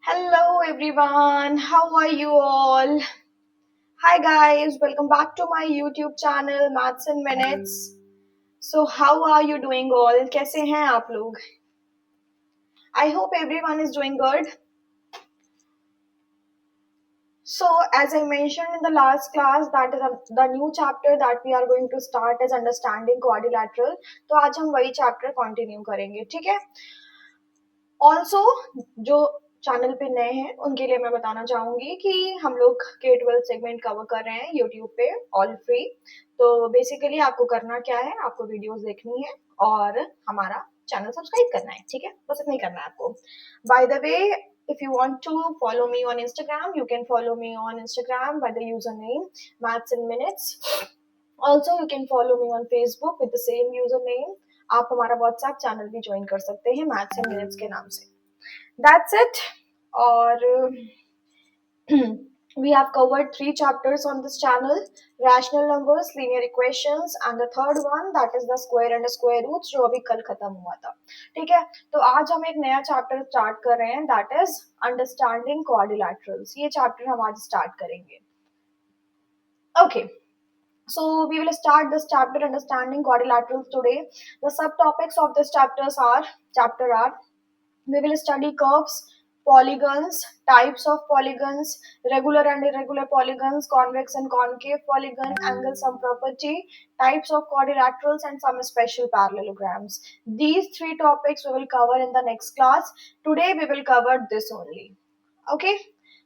Hello everyone, how are you all? Hi guys, welcome back to my YouTube channel Maths in Minutes. So how are you doing all? कैसे हैं आप लोग? I hope everyone is doing good. So as I mentioned in the last class, that is the new chapter that we are going to start is understanding quadrilateral. तो आज हम वही chapter continue करेंगे, ठीक है? ऑल्सो जो channel पे नए हैं उनके लिए मैं बताना चाहूंगी कि हम लोग K-12 सेगमेंट कवर कर रहे हैं यूट्यूब पे ऑल फ्री। तो बेसिकली आपको करना क्या है, आपको वीडियोस देखनी है और हमारा चैनल सब्सक्राइब करना है, ठीक है? बस इतना ही करना है आपको। By the way, if you want to follow me on Instagram, you can follow me on Instagram by the username Maths in Minutes. Also, you can follow me on Facebook with the same username. आप हमारा WhatsApp channel भी join कर सकते हैं maths इन minutes के नाम से। That's it. और we have covered 3 chapters on this channel: rational numbers, linear equations, and the third one that is the square and square roots, जो अभी कल खत्म हुआ था। ठीक है, तो आज हम एक नया चैप्टर स्टार्ट कर रहे हैं, दैट इज अंडरस्टैंडिंग क्वाड्रिलैटरल्स। ये चैप्टर हम आज स्टार्ट करेंगे। Okay, so we will start this chapter understanding quadrilaterals today. The subtopics of this chapter are we will study curves, polygons, types of polygons, regular and irregular polygons, convex and concave polygon, angle sum property, types of quadrilaterals, and some special parallelograms. These 3 topics we will cover in the next class. Today we will cover this only. Okay,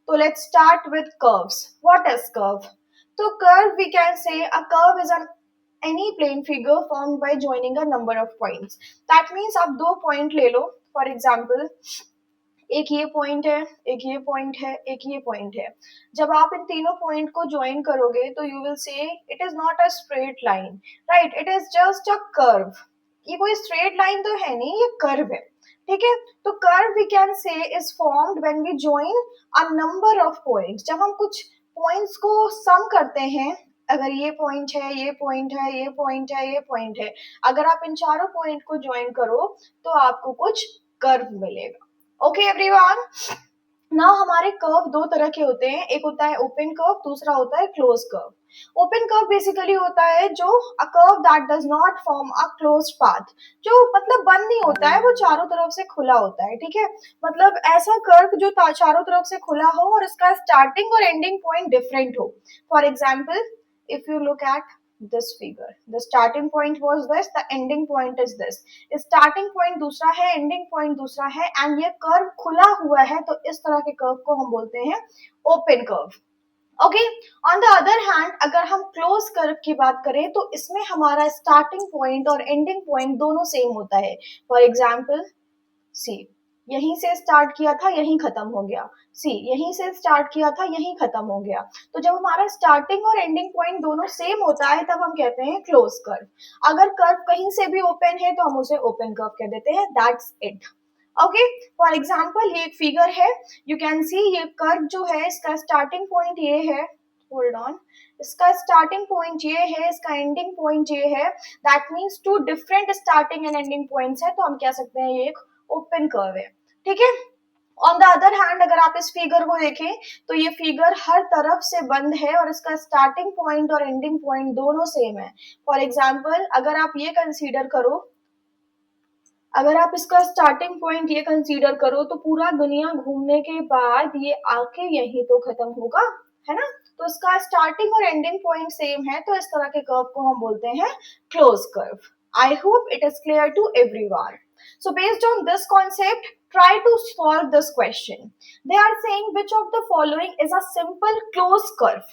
so let's start with curves. What is curve? So curve, we can say a curve is an any plane figure formed by joining a number of points. That means आप दो point ले लो, for example एक ये point है, एक ये point है, एक ये पॉइंट है। जब आप इन तीनों पॉइंट को ज्वाइन करोगे तो you will say it is not a straight line, right? It is just a curve. ये कोई स्ट्रेट लाइन तो है नहीं, ये कर्व है, ठीक है? तो curve we can say is formed when we join a number of points. जब हम कुछ पॉइंट्स को सम करते हैं, अगर ये पॉइंट है, ये पॉइंट है, ये पॉइंट है, ये पॉइंट है, अगर आप इन चारों पॉइंट को ज्वाइन करो तो आपको कुछ कर्व मिलेगा। ओके एवरीवन, नाउ हमारे कर्व दो तरह के होते हैं, एक होता है ओपन कर्व, दूसरा होता है close curve. Open curve basically होता है जो a curve that does not form a closed path, जो मतलब बंद नहीं होता है, वो चारों तरफ से खुला होता है, ठीक है? मतलब ऐसा कर्व जो चारों तरफ से खुला हो और इसका स्टार्टिंग और एंडिंग पॉइंट डिफरेंट हो। For example, if you look at this figure, the starting point was this, the ending point is this. Starting point दूसरा है, एंडिंग पॉइंट दूसरा है, एंड ये कर्व खुला हुआ है, तो इस तरह के कर्व को हम बोलते हैं open curve. Okay, on the other hand अगर हम क्लोज कर्व की बात करें तो इसमें हमारा स्टार्टिंग पॉइंट और एंडिंग पॉइंट दोनों सेम होता है। फॉर एग्जाम्पल सी, यहीं से स्टार्ट किया था, यहीं खत्म हो गया। सी, यहीं से स्टार्ट किया था, यहीं खत्म हो गया। तो जब हमारा स्टार्टिंग और एंडिंग पॉइंट दोनों सेम होता है तब हम कहते हैं क्लोज कर्व। अगर कर्व कहीं से भी ओपन है तो हम उसे ओपन कर्व कह देते हैं। That's it. Okay, for example ये एक फिगर है, यू कैन सी ये कर्व जो है इसका स्टार्टिंग पॉइंट ये है, होल्ड ऑन, इसका स्टार्टिंग पॉइंट ये है, इसका एंडिंग पॉइंट ये है। That means two different starting and ending points है, तो हम कह सकते हैं ये एक ओपन कर्व है, ठीक है? ऑन द अदर हैंड अगर आप इस फिगर को देखें तो ये फिगर हर तरफ से बंद है और इसका स्टार्टिंग पॉइंट और एंडिंग पॉइंट दोनों सेम है। फॉर एग्जाम्पल अगर आप ये कंसीडर करो, अगर आप इसका स्टार्टिंग पॉइंट ये कंसीडर करो तो पूरा दुनिया घूमने के बाद ये आके यहीं तो खत्म होगा, है ना? तो इसका स्टार्टिंग और एंडिंग पॉइंट सेम है, तो इस तरह के कर्व को हम बोलते हैं close curve. I hope it is clear to everyone. So based on this concept, try to solve this question. They are saying which of the following is a simple closed curve?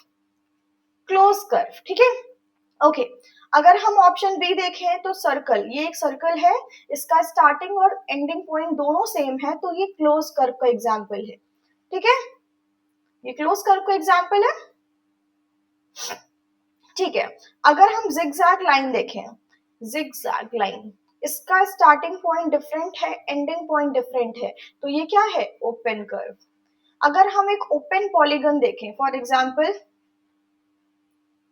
Closed curve, ठीक है? Okay, अगर हम option B देखें तो circle, ये एक circle है, इसका स्टार्टिंग और एंडिंग पॉइंट दोनों सेम है, तो ये क्लोज कर्व का एग्जांपल है, ठीक है? ये क्लोज कर्व का एग्जांपल है, ठीक है? अगर हम जिगजैग लाइन देखें, जिगजैग लाइन, इसका स्टार्टिंग पॉइंट डिफरेंट है, एंडिंग पॉइंट डिफरेंट है, तो ये क्या है? Open curve. अगर हम एक ओपन पॉलीगन देखें, फॉर एग्जांपल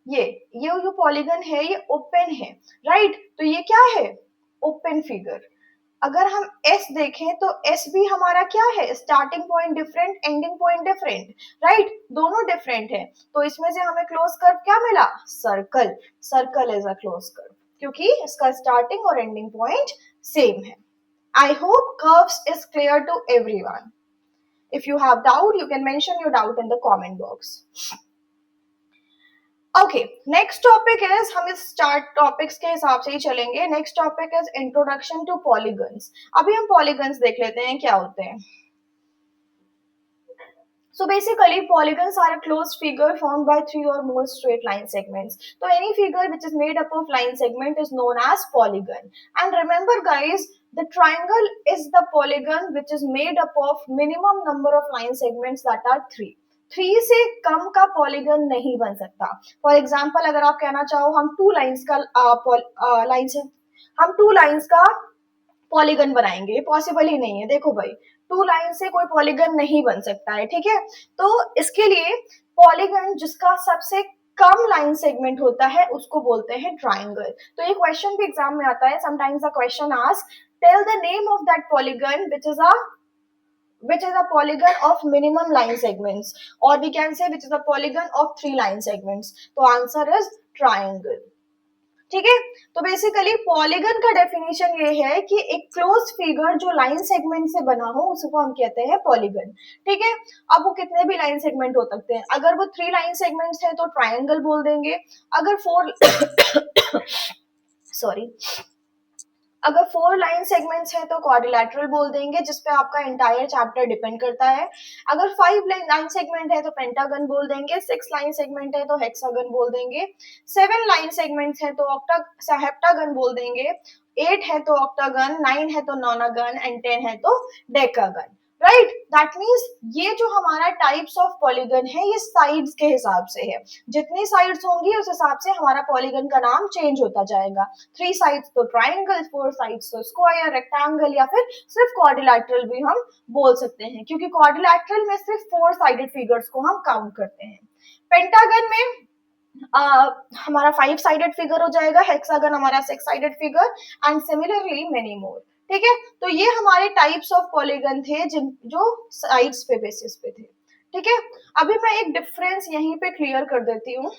ये जो पॉलीगन है ये ओपन है, राइट? तो ये क्या है? Open figure. अगर हम एस देखें तो एस भी हमारा क्या है, starting point different, ending point different, right, दोनों डिफरेंट है। तो इसमें से हमें क्लोज कर्व क्या मिला, circle. Circle is a close curve क्योंकि इसका स्टार्टिंग और एंडिंग पॉइंट सेम है। I hope curves is clear to everyone. If you have doubt, you can mention your doubt in the comment box. Okay, next topic is, हम इस chart topics के हिसाब से ही चलेंगे. Next topic is introduction to polygons. अभी हम polygons देख लेते हैं क्या होते हैं. So basically, polygons are a closed figure formed by 3 or more straight line segments. So any figure which is made up of line segment is known as polygon. And remember guys, the triangle is the polygon which is made up of minimum number of line segments that are 3. 3 से कम का polygon नहीं बन सकता. For example अगर आप कहना चाहो हम 2 लाइन्स का हम 2 लाइन्स का पॉलीगन बनाएंगे, पॉसिबल ही नहीं है. देखो भाई, 2 लाइन से कोई पॉलीगन नहीं बन सकता है, ठीक है. तो इसके लिए पॉलीगन जिसका सबसे कम लाइन सेगमेंट होता है उसको बोलते हैं ट्राइंगल. तो ये क्वेश्चन भी एग्जाम में आता है. Sometimes the question ask tell the name of that polygon which is a polygon of minimum line segments, or we can say which is a polygon of 3 line segments. तो answer is triangle. ठीक है. तो basically polygon का definition ये है कि एक close figure जो लाइन सेगमेंट से बना हो उसको हम कहते हैं पॉलीगन. ठीक है. अब वो कितने भी लाइन सेगमेंट हो सकते हैं. अगर वो 3 लाइन सेगमेंट्स हैं तो ट्रायंगल बोल देंगे. अगर 4 सॉरी अगर 4 लाइन सेगमेंट्स हैं तो क्वाड्रिलैटरल बोल देंगे, जिसपे आपका एंटायर चैप्टर डिपेंड करता है. अगर 5 लाइन सेगमेंट है तो पेंटागन बोल देंगे. 6 लाइन सेगमेंट है तो हेक्सागन बोल देंगे. 7 लाइन सेगमेंट्स है तो हेप्टागन बोल देंगे. 8 है तो ऑक्टागन, 9 है तो नोनागन एंड 10 है तो डेकागन. राइट, दैट मीन्स ये जो हमारा टाइप्स ऑफ पॉलीगन है ये साइड्स के हिसाब से है. जितनी साइड्स होंगी उस हिसाब से हमारा पॉलीगन का नाम चेंज होता जाएगा. 3 साइड्स तो ट्राइंगल, 4 साइड्स तो स्क्वायर, रेक्टेंगल या फिर सिर्फ क्वाड्रिलैटरल भी हम बोल सकते हैं क्योंकि क्वाड्रिलैटरल में सिर्फ 4 साइडेड फिगर्स को हम काउंट करते हैं. पेंटागन में हमारा 5 साइडेड फिगर हो जाएगा. हेक्सागन हमारा 6 sided figure and similarly many more. ठीक है. तो ये हमारे टाइप्स ऑफ पॉलीगन थे जो साइड्स पे बेसिस पे थे. ठीक है. अभी मैं एक डिफरेंस यहीं पे क्लियर कर देती हूँ.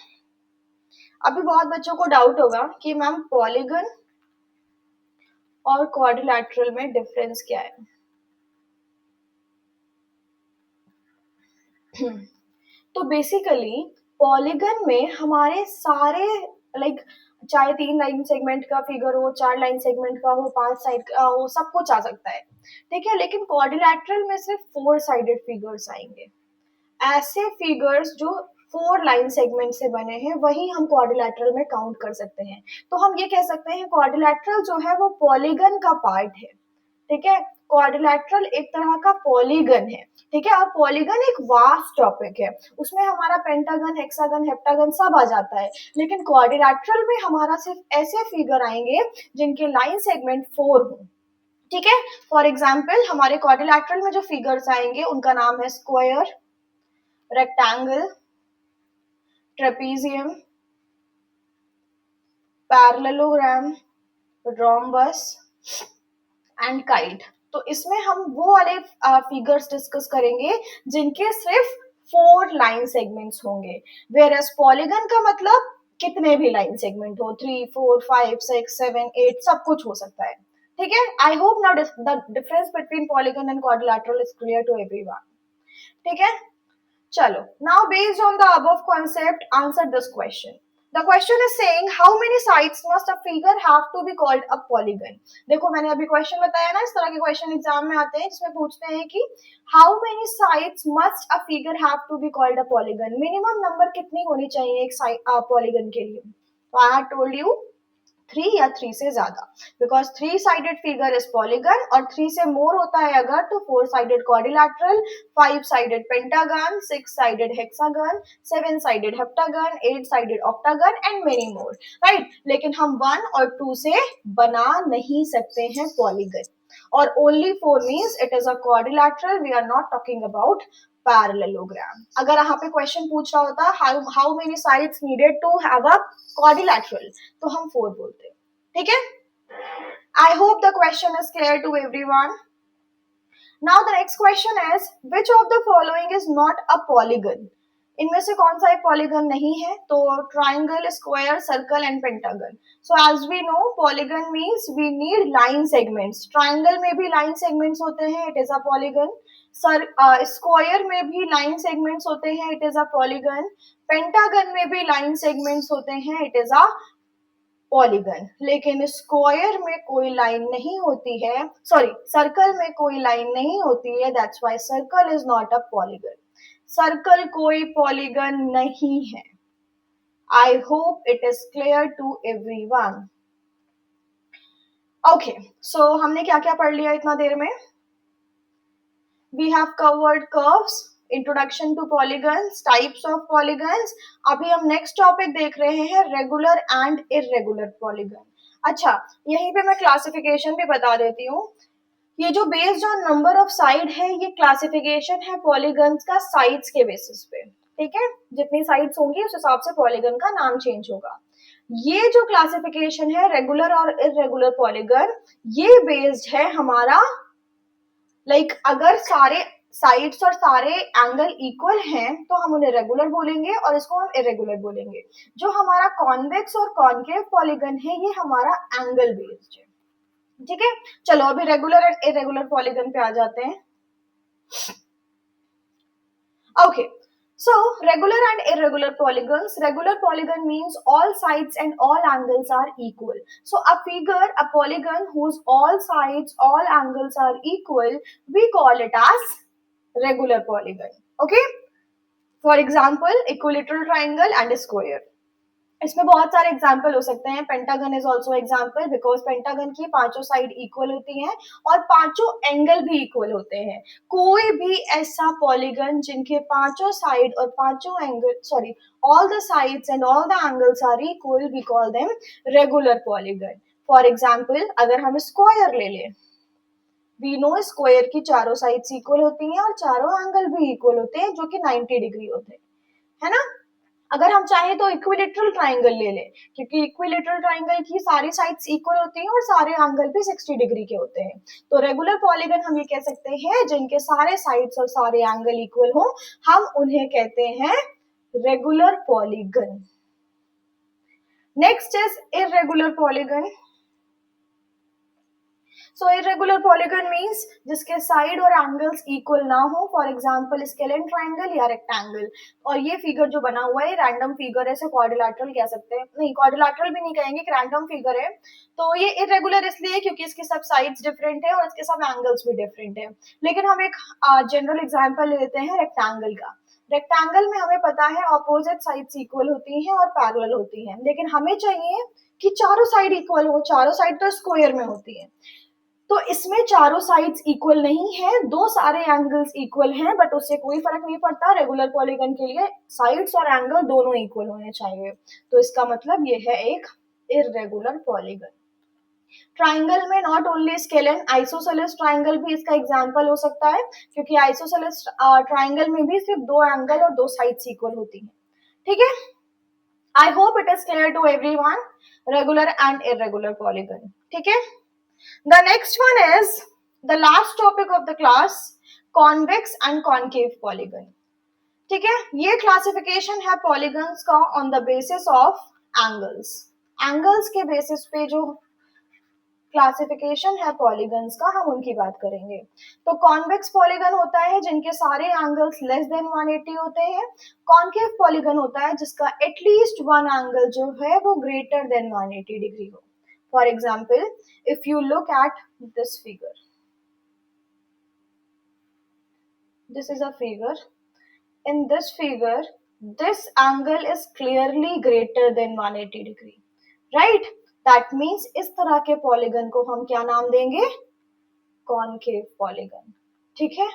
अभी बहुत बच्चों को डाउट होगा कि मैम पॉलीगन और क्वाड्रिलैटरल में डिफरेंस क्या है. तो बेसिकली पॉलीगन में हमारे सारे चाहे 3 लाइन सेगमेंट का फिगर हो, 4 लाइन सेगमेंट का हो, 5 साइड का हो, सब कुछ आ सकता है. ठीक है. लेकिन क्वाड्रिलैटरल में सिर्फ 4 साइडेड फिगर्स आएंगे. ऐसे फिगर्स जो 4 लाइन सेगमेंट से बने हैं वही हम क्वाड्रिलैटरल में काउंट कर सकते हैं. तो हम ये कह सकते हैं क्वाड्रिलैटरल जो है वो पॉलीगन का पार्ट है. ठीक है. क्वाड्रिलैटरल एक तरह का पॉलीगन है. ठीक है. और पॉलीगन एक वास्ट टॉपिक है. उसमें हमारा पेंटागन, हेक्सागन, हेप्टागन सब आ जाता है. लेकिन क्वाड्रिलैटरल में हमारा सिर्फ ऐसे फिगर आएंगे जिनके लाइन सेगमेंट 4 हो. ठीक है. फॉर एग्जाम्पल हमारे क्वाड्रिलैटरल में जो फिगर्स आएंगे उनका नाम है square, rectangle, trapezium, parallelogram, rhombus and kite. तो इसमें हम वो वाले फिगर्स डिस्कस करेंगे जिनके सिर्फ 4 लाइन सेगमेंट्स होंगे. वेयरएज पॉलीगन का मतलब कितने भी लाइन सेगमेंट हो, 3, 4, 5, 6, 7, 8 सब कुछ हो सकता है. ठीक है. I hope now the difference between polygon and quadrilateral is clear to everyone. ठीक है. चलो, now based on the above concept, answer this question. The question is saying how many sides must a figure have to be called a polygon. देखो मैंने अभी question बताया ना, इस तरह के क्वेश्चन एग्जाम में आते हैं जिसमें पूछते हैं कि how many sides must a figure have to be called a polygon. Minimum number कितनी होनी चाहिए एक पॉलीगन के लिए. तो I have told you 3 या 3 से ज्यादा, because 3 sided figure is polygon और 3 से मोर होता है अगर तो 4 sided quadrilateral, 5 sided pentagon, 6 sided hexagon, 7 sided heptagon, 8 sided octagon and many more. Right. लेकिन हम 1 और 2 से बना नहीं सकते हैं पॉलीगन. और only 4 means it is a quadrilateral. We are not talking about parallelogram. अगर यहाँ पे क्वेश्चन पूछ रहा होता how many sides needed to have a quadrilateral तो हम 4 बोलते. ठीक है. I hope the question is clear to everyone. Now the next question is, which of the following is not a polygon? इनमें से कौन सा एक पॉलीगन नहीं है? तो triangle, square, circle and pentagon. So as we know polygon means we need line segments. Triangle में भी लाइन सेगमेंट्स होते हैं, it is a polygon. Square में भी लाइन सेगमेंट्स होते हैं, it is a polygon. Pentagon में भी लाइन सेगमेंट्स होते हैं, इट इज अ पॉलीगन. लेकिन स्क्वायर में कोई लाइन नहीं होती है, सॉरी सर्कल में कोई लाइन नहीं होती है, that's why circle is not a polygon. Circle कोई पॉलीगन नहीं है. I hope it is clear to everyone. Okay, so हमने क्या क्या पढ़ लिया इतना देर में? We have covered curves, introduction to polygons, types of polygons. अभी हम नेक्स्ट टॉपिक देख रहे हैं रेगुलर एंड इररेगुलर पॉलीगन. अच्छा, यहीं पे मैं क्लासिफिकेशन भी बता देती हूँ. ये जो based on number of side है, ये क्लासिफिकेशन है पॉलीगन्स का साइड्स के बेसिस पे. ठीक है, जितनी साइड्स होंगी उस हिसाब से पॉलीगन का नाम चेंज होगा. ये जो क्लासिफिकेशन है रेगुलर और इररेगुलर पॉलीगन, ये बेस्ड है हमारा अगर सारे साइड्स और सारे एंगल इक्वल हैं तो हम उन्हें रेगुलर बोलेंगे और इसको हम इरेगुलर बोलेंगे. जो हमारा कॉन्वेक्स और कॉन्केव पॉलीगन है, ये हमारा एंगल बेस्ड है. ठीक है, चलो अभी रेगुलर एंड इरेगुलर पॉलीगन पे आ जाते हैं. Okay, so regular and irregular polygons. Regular polygon means all sides and all angles are equal. So a figure, a polygon whose all sides, all angles are equal, we call it as regular polygon. Okay, for example equilateral triangle and a square. इसमें बहुत सारे example हो सकते हैं. Pentagon is also example because pentagon की पांचों side equal होती हैं और पांचों एंगल भी इक्वल होते हैं. कोई भी ऐसा पॉलीगन जिनके पांचों साइड और पांचों angle, sorry all the sides and all the angles are equal, we call them regular polygon. For example अगर हम स्क्वायर ले लें, वी नो स्क्वायर की चारों साइड्स इक्वल होती हैं और चारों एंगल भी इक्वल होते हैं जो कि 90 डिग्री होते हैं, है ना. अगर हम चाहें तो इक्विलेटरल ट्राइंगल ले लें, क्योंकि इक्विलेटरल ट्राइंगल की सारी साइड्स इक्वल होती हैं और सारे एंगल भी 60 डिग्री के होते हैं. तो रेगुलर पॉलीगन हम ये कह सकते हैं जिनके सारे साइड्स और सारे एंगल इक्वल हो, हम उन्हें कहते हैं regular polygon. Next is irregular polygon. So irregular polygon means जिसके साइड और एंगल्स इक्वल ना हो, फॉर एग्जांपल स्केलेन ट्राइंगल या रेक्टेंगल. और ये फिगर जो बना हुआ है रैंडम फिगर है, इसे क्वाड्रिलेटरल कह सकते हैं. नहीं, क्वाड्रिलेटरल भी नहीं कहेंगे, रैंडम फिगर है. तो ये इरेगुलर इसलिए क्योंकि इसके सब साइड्स डिफरेंट है और इसके सब एंगल्स भी डिफरेंट है. लेकिन हम एक जनरल एग्जाम्पल लेते हैं रेक्टेंगल का. रेक्टेंगल में हमें पता है ऑपोजिट साइड्स इक्वल होती हैं और पैरेलल होती हैं, लेकिन हमें चाहिए कि चारों साइड इक्वल हो. चारों साइड तो स्क्वायर में होती है, तो इसमें चारों साइड्स इक्वल नहीं है, दो सारे एंगल्स इक्वल हैं, बट उससे कोई फर्क नहीं पड़ता. रेगुलर पॉलीगन के लिए साइड्स और एंगल दोनों इक्वल होने चाहिए. तो इसका मतलब ये है एक इररेगुलर पॉलीगन. ट्राइंगल में not only scalene, isosceles triangle भी इसका एग्जांपल हो सकता है, क्योंकि आइसोसेलेस ट्राइंगल में भी सिर्फ दो एंगल और दो साइड्स इक्वल होती हैं. ठीक है, I hope it is clear to everyone, regular and irregular polygon. ठीक है, the next one is the last topic of the class, convex and concave polygon. ठीक है, ये क्लासिफिकेशन है पॉलीगन्स का on the basis of angles. Angles के basis पे जो क्लासिफिकेशन है पॉलीगन्स का, हम उनकी बात करेंगे. तो कॉन्वेक्स पॉलीगन होता है जिनके सारे एंगल्स लेस देन 180 होते हैं. कॉन्केव पॉलीगन होता है जिसका एटलीस्ट वन एंगल जो है वो ग्रेटर देन 180 डिग्री हो. For example, if you look at this figure, this is a figure. In this figure, this angle is clearly greater than 180 degree, right? That means इस तरह के polygon को हम क्या नाम देंगे? Concave polygon. ठीक है?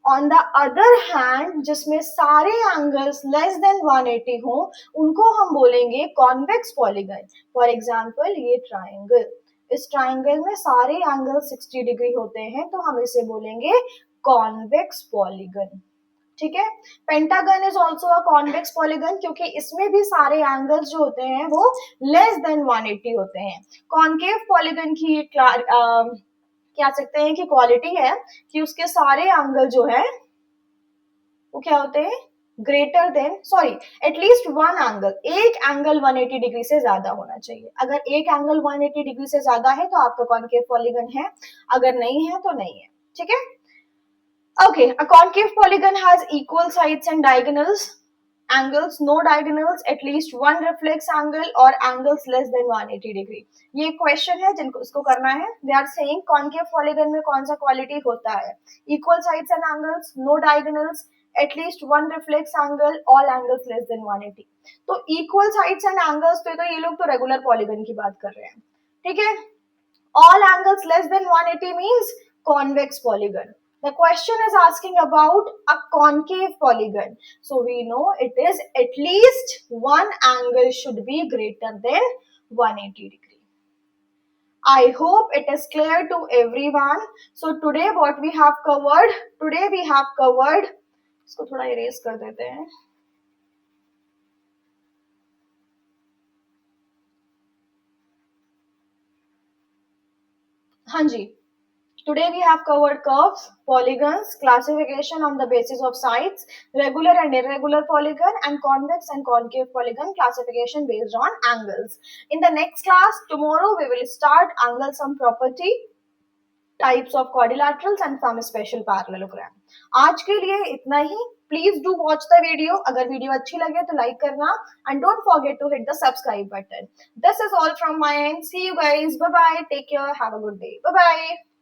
On the other hand, जिसमें सारे एंगल्स लेस देन 180 हो, उनको हम बोलेंगे कॉन्वेक्स पॉलीगन. फॉर एग्जांपल ये ट्राइंगल, इस ट्राइंगल में सारे एंगल 60 डिग्री होते हैं, तो हम इसे बोलेंगे कॉन्वेक्स पॉलीगन. ठीक है। Pentagon is also a convex polygon, क्योंकि इसमें भी सारे एंगल्स जो होते हैं वो लेस देन 180 होते हैं। कॉन्केव पॉलीगन की क्या सकते हैं कि क्वालिटी है कि उसके सारे एंगल जो है वो क्या होते हैं, greater than, sorry, at least one angle, एक एंगल 180 डिग्री से ज्यादा होना चाहिए। अगर एक एंगल 180 डिग्री से ज्यादा है तो आपका कॉन्केव पॉलीगन है, अगर नहीं है तो नहीं है। ठीक है। Okay, a concave polygon has equal sides and diagonals, angles, no diagonals, at least one reflex angle or angles less than 180 degree. ये क्वेश्चन है जिनको इसको करना है। They are saying concave polygon में कौन सा क्वालिटी होता है, equal sides and angles, no diagonals, at least one reflex angle, all angles less than 180. तो equal sides and angles पे तो ये लोग तो रेगुलर पॉलीगन की बात कर रहे हैं। ठीक है। All angles less than 180 means convex polygon. The question is asking about a concave polygon. So we know it is at least one angle should be greater than 180 degree. I hope it is clear to everyone. So today what we have covered, इसको थोड़ा erase कर देते हैं। हाँ जी, today we have covered curves, polygons, classification on the basis of sides, regular and irregular polygon, and convex and concave polygon classification based on angles. In the next class, tomorrow we will start angle sum property, types of quadrilaterals and some special parallelogram. आज के लिए इतना ही। Please do watch the video. अगर video अच्छी लगे तो like करना and don't forget to hit the subscribe button. This is all from my end. See you guys. Bye bye. Take care. Have a good day. Bye bye.